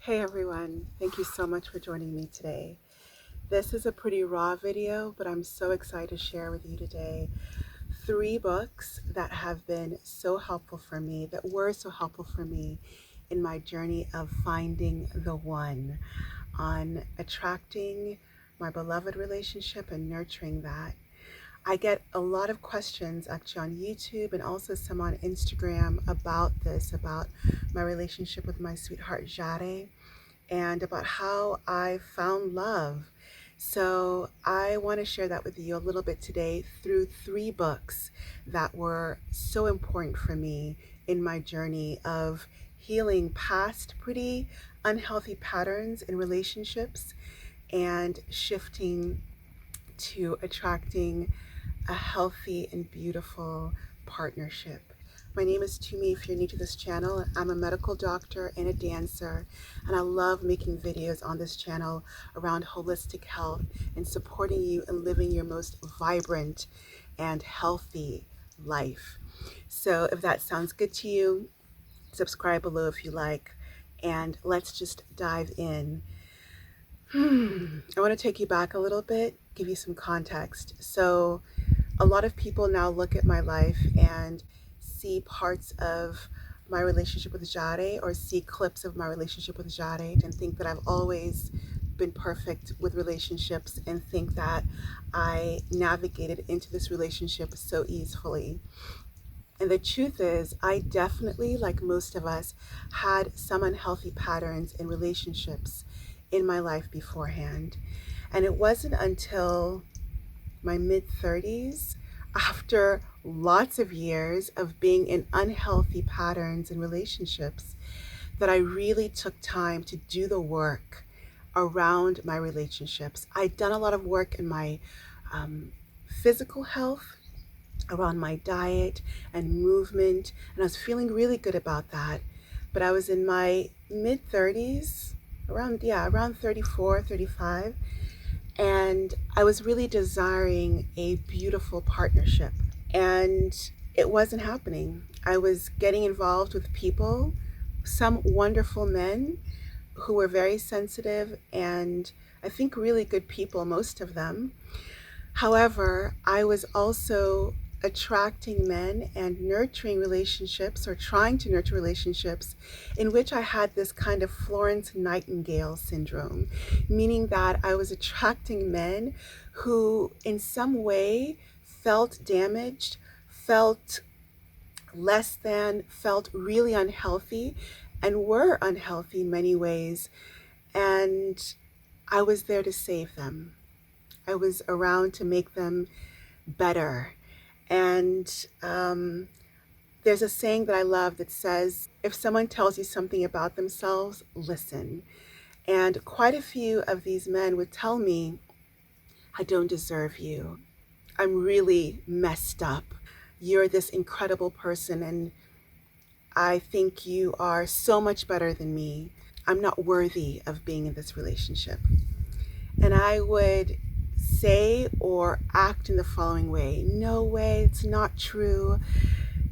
Hey everyone, thank you so much for joining me today. This is a pretty raw video, but I'm so excited to share with you today 3 books that have been so helpful for me, that were so helpful for me in my journey of finding the one, on attracting my beloved relationship and nurturing that. I get a lot of questions actually on YouTube and also some on Instagram about this, about my relationship with my sweetheart Žare, and about how I found love. So I want to share that with you a little bit today through 3 books that were so important for me in my journey of healing past pretty unhealthy patterns in relationships and shifting to attracting a healthy and beautiful partnership. My name is Tumi. If you're new to this channel, I'm a medical doctor and a dancer, and I love making videos on this channel around holistic health and supporting you in living your most vibrant and healthy life. So if that sounds good to you, subscribe below if you like, and let's just dive in. I want to take you back a little bit, give you some context. So a lot of people now look at my life and see parts of my relationship with Žare, or see clips of my relationship with Žare, and think that I've always been perfect with relationships and think that I navigated into this relationship so easily. And the truth is, I definitely, like most of us, had some unhealthy patterns in relationships in my life beforehand. And it wasn't until my mid-30s, after lots of years of being in unhealthy patterns in relationships, that I really took time to do the work around my relationships. I'd done a lot of work in my physical health, around my diet and movement, and I was feeling really good about that. But I was in my mid-30s, around 34, 35, and I was really desiring a beautiful partnership, and it wasn't happening. I was getting involved with people, some wonderful men who were very sensitive and I think really good people, most of them. However, I was also attracting men and nurturing relationships, or trying to nurture relationships, in which I had this kind of Florence Nightingale syndrome, meaning that I was attracting men who in some way felt damaged, felt less than, felt really unhealthy, and were unhealthy in many ways. And I was there to save them. I was around to make them better. And there's a saying that I love that says, if someone tells you something about themselves, listen. And quite a few of these men would tell me, I don't deserve you. I'm really messed up. You're this incredible person, and I think you are so much better than me. I'm not worthy of being in this relationship. And I would say or act in the following way: no way, it's not true.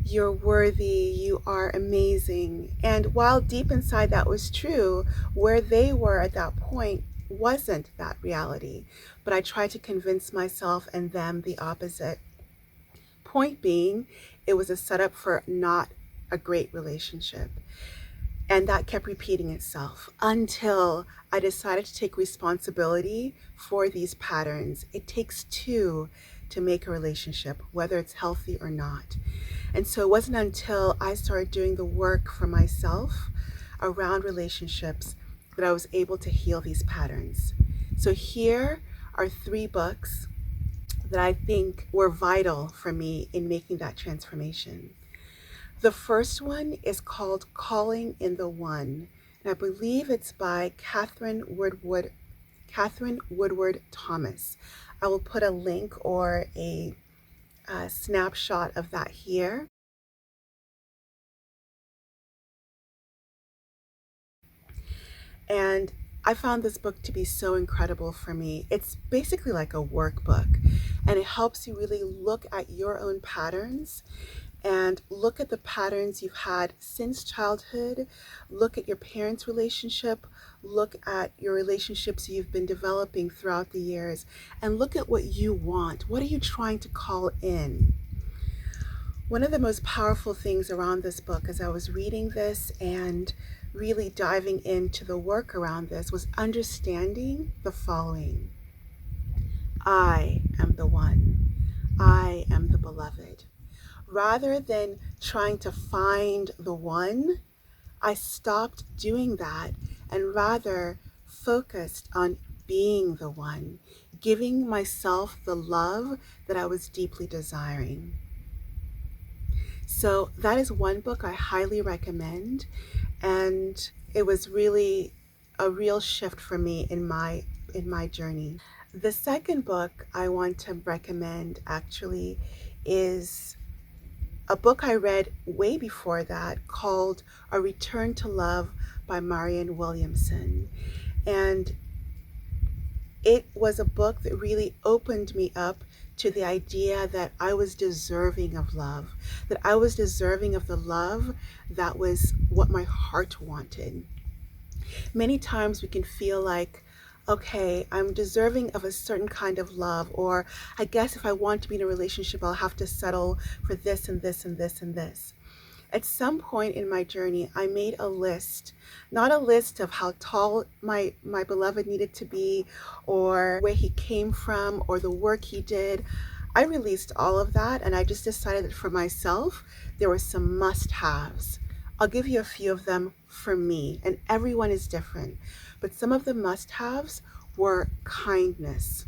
You're worthy, you are amazing. And while deep inside that was true, where they were at that point wasn't that reality. But I tried to convince myself and them the opposite. Point being, it was a setup for not a great relationship. And that kept repeating itself until I decided to take responsibility for these patterns. It takes two to make a relationship, whether it's healthy or not. And so it wasn't until I started doing the work for myself around relationships that I was able to heal these patterns. So here are 3 books that I think were vital for me in making that transformation. The first one is called Calling in the One, and I believe it's by Catherine Woodward Thomas. I will put a link or a snapshot of that here. And I found this book to be so incredible for me. It's basically like a workbook, and it helps you really look at your own patterns and look at the patterns you've had since childhood. Look at your parents' relationship. Look at your relationships you've been developing throughout the years, and look at what you want. What are you trying to call in? One of the most powerful things around this book, as I was reading this and really diving into the work around this, was understanding the following: I am the one. I am the beloved. Rather than trying to find the one, I stopped doing that and rather focused on being the one, giving myself the love that I was deeply desiring. So that is one book I highly recommend, and it was really a real shift for me in my journey. The second book I want to recommend actually is a book I read way before that called A Return to Love by Marianne Williamson. And it was a book that really opened me up to the idea that I was deserving of love, that I was deserving of the love that was what my heart wanted. Many times we can feel like, okay, I'm deserving of a certain kind of love, or I guess if I want to be in a relationship, I'll have to settle for this and this and this and this. At some point in my journey, I made a list, not a list of how tall my beloved needed to be, or where he came from, or the work he did. I released all of that, and I just decided that for myself, there were some must-haves. I'll give you a few of them for me, and everyone is different. But some of the must-haves were kindness.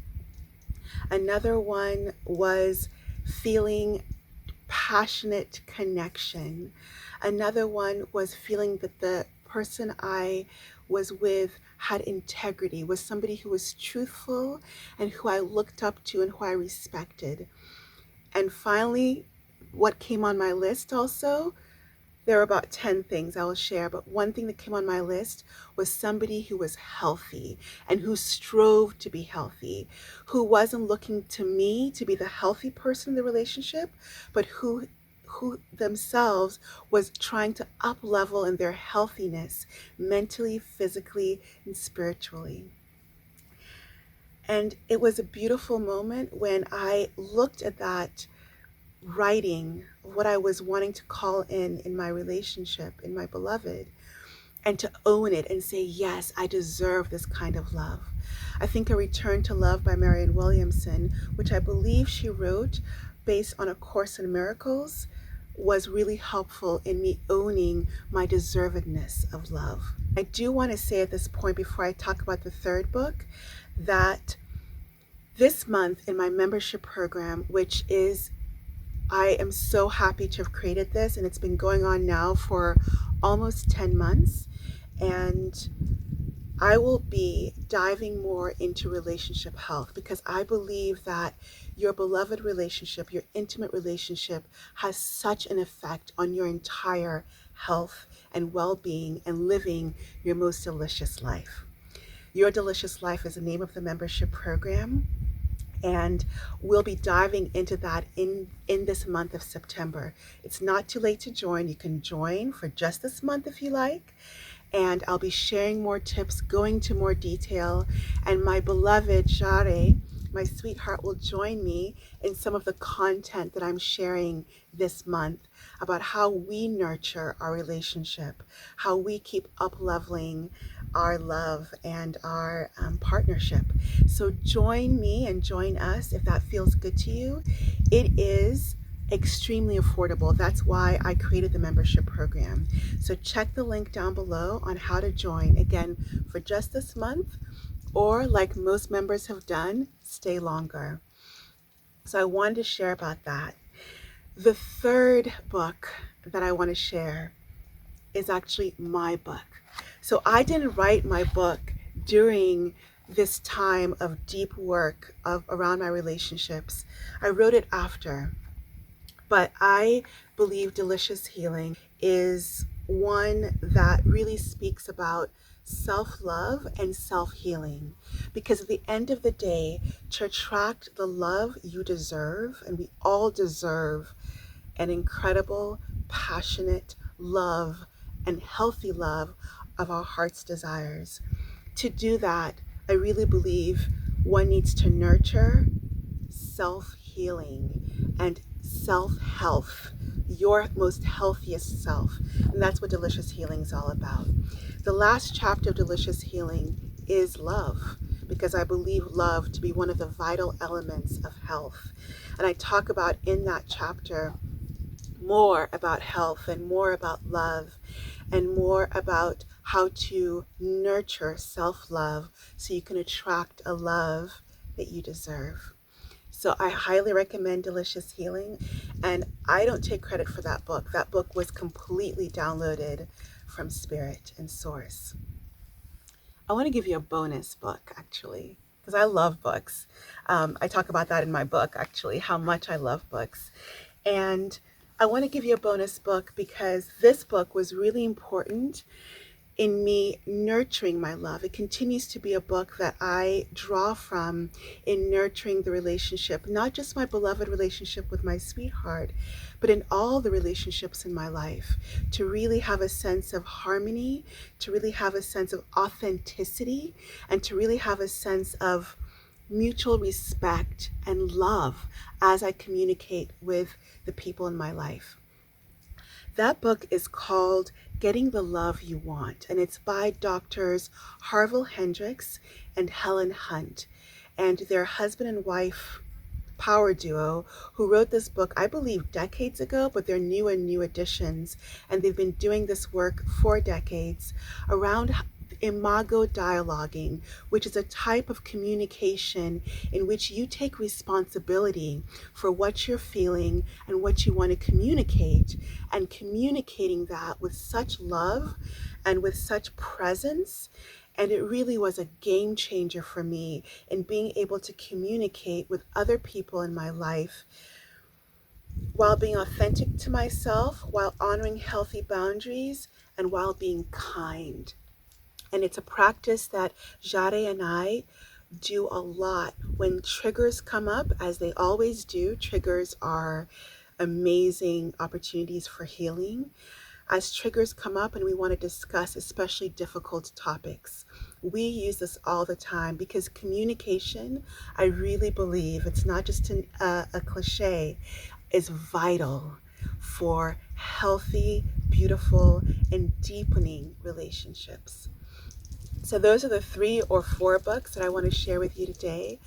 Another one was feeling passionate connection. Another one was feeling that the person I was with had integrity, was somebody who was truthful and who I looked up to and who I respected. And finally, what came on my list also, there are about 10 things I will share, but one thing that came on my list was somebody who was healthy and who strove to be healthy, who wasn't looking to me to be the healthy person in the relationship, but who themselves was trying to up level in their healthiness mentally, physically, and spiritually. And it was a beautiful moment when I looked at that writing, what I was wanting to call in my relationship, in my beloved, and to own it and say, yes, I deserve this kind of love. I think A Return to Love by Marianne Williamson, which I believe she wrote based on A Course in Miracles, was really helpful in me owning my deservedness of love. I do want to say at this point, before I talk about the third book, that this month in my membership program, which is, I am so happy to have created this, and it's been going on now for almost 10 months. And I will be diving more into relationship health because I believe that your beloved relationship, your intimate relationship, has such an effect on your entire health and well-being and living your most delicious life. Your Delicious Life is the name of the membership program, and we'll be diving into that in this month of September. It's not too late to join. You can join for just this month if you like, and I'll be sharing more tips, going to more detail, and my beloved Žare, my sweetheart, will join me in some of the content that I'm sharing this month about how we nurture our relationship, how we keep up-leveling our love and our partnership. So join me and join us if that feels good to you. It is extremely affordable. That's why I created the membership program. So check the link down below on how to join. Again, for just this month, or like most members have done, stay longer. So I wanted to share about that. The third book that I want to share is actually my book. So I didn't write my book during this time of deep work around my relationships. I wrote it after. But I believe Delicious Healing is one that really speaks about self-love and self-healing. Because at the end of the day, to attract the love you deserve, and we all deserve an incredible, passionate love and healthy love of our heart's desires. To do that, I really believe one needs to nurture self-healing and self-health, your most healthiest self. And that's what Delicious Healing is all about. The last chapter of Delicious Healing is love, because I believe love to be one of the vital elements of health. And I talk about in that chapter more about health and more about love and more about how to nurture self-love so you can attract a love that you deserve. So I highly recommend Delicious Healing. And I don't take credit for that book. That book was completely downloaded from Spirit and Source. I want to give you a bonus book, actually, because I love books. I talk about that in my book, actually, how much I love books. And I want to give you a bonus book because this book was really important in me nurturing my love. It continues to be a book that I draw from in nurturing the relationship, not just my beloved relationship with my sweetheart, but in all the relationships in my life, to really have a sense of harmony, to really have a sense of authenticity, and to really have a sense of mutual respect and love as I communicate with the people in my life. That book is called Getting the Love You Want, and it's by doctors Harville Hendricks and Helen Hunt, and their husband and wife power duo who wrote this book, I believe, decades ago, but they're new and new editions, and they've been doing this work for decades around imago dialoguing, which is a type of communication in which you take responsibility for what you're feeling and what you want to communicate, and communicating that with such love and with such presence. And it really was a game changer for me in being able to communicate with other people in my life while being authentic to myself, while honoring healthy boundaries, and while being kind. And it's a practice that Žare and I do a lot. When triggers come up, as they always do, triggers are amazing opportunities for healing. As triggers come up and we want to discuss especially difficult topics, we use this all the time because communication, I really believe, it's not just a cliche, is vital for healthy, beautiful, and deepening relationships. So those are the 3 or 4 books that I want to share with you today.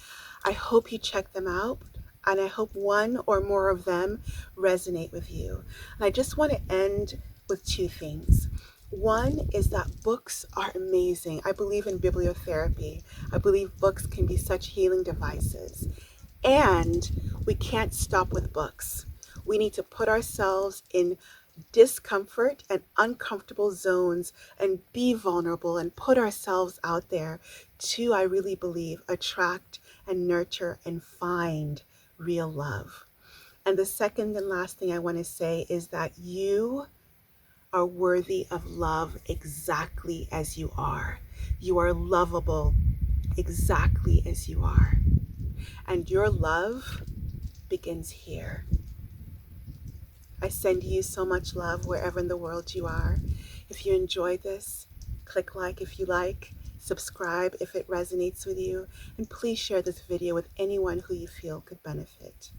I hope you check them out, and I hope one or more of them resonate with you. And I just want to end with 2 things. One is that books are amazing. I believe in bibliotherapy. I believe books can be such healing devices. And we can't stop with books. We need to put ourselves in discomfort and uncomfortable zones and be vulnerable and put ourselves out there to, I really believe, attract and nurture and find real love. And the second and last thing I want to say is that you are worthy of love exactly as you are. You are lovable exactly as you are. And your love begins here. I send you so much love wherever in the world you are. If you enjoyed this, click like if you like, subscribe if it resonates with you, and please share this video with anyone who you feel could benefit.